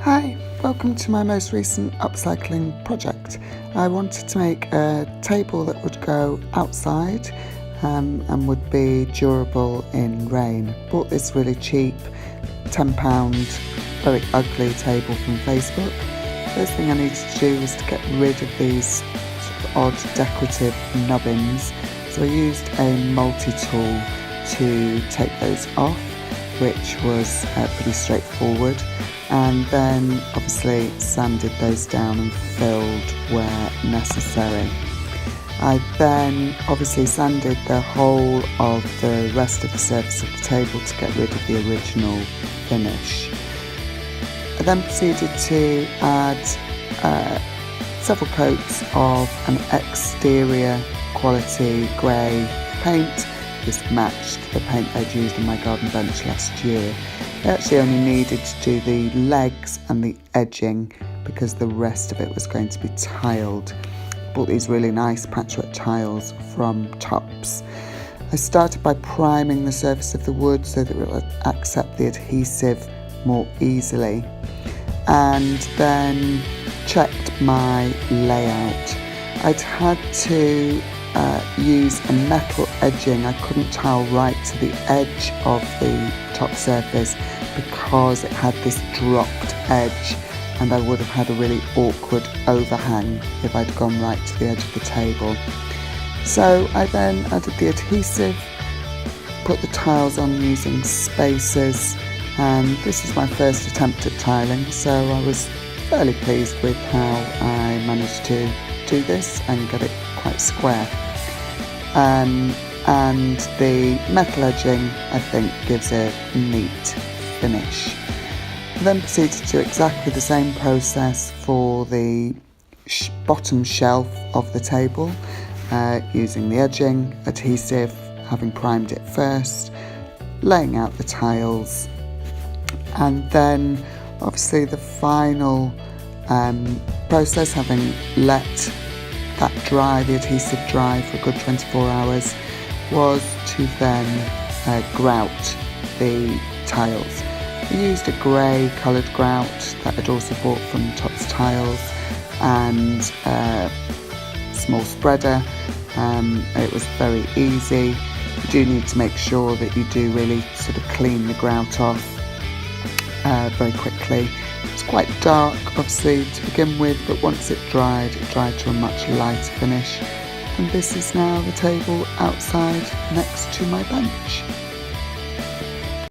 Hi, welcome to my most recent upcycling project. I wanted to make a table that would go outside and would be durable in rain. Bought this really cheap £10 very ugly table from Facebook. First thing I needed to do was to get rid of these sort of odd decorative nubbins. So I used a multi-tool to take those off, which was pretty straightforward, and then obviously sanded those down and filled where necessary. I then obviously sanded the whole of the rest of the surface of the table to get rid of the original finish. I then proceeded to add several coats of an exterior quality grey paint. This matched the paint I'd used on my garden bench last year. I actually only needed to do the legs and the edging because the rest of it was going to be tiled. Bought these really nice patchwork tiles from Tops. I started by priming the surface of the wood so that it will accept the adhesive more easily, and then checked my layout. I'd had to use a metal edging. I couldn't tile right to the edge of the top surface because it had this dropped edge, and I would have had a really awkward overhang if I'd gone right to the edge of the table. So I then added the adhesive, put the tiles on using spacers, and this is my first attempt at tiling, so I was fairly pleased with how I managed to do this and get it quite square. And the metal edging, I think, gives a neat finish. I then proceeded to do exactly the same process for the bottom shelf of the table, using the edging, adhesive, having primed it first, laying out the tiles, and then obviously the final process, having let that dry, the adhesive dry for a good 24 hours, was to then grout the tiles. I used a grey coloured grout that I'd also bought from Tops Tiles, and a small spreader. It was very easy. You do need to make sure that you do really sort of clean the grout off very quickly. It's quite dark obviously to begin with, but once it dried to a much lighter finish, and this is now the table outside next to my bench.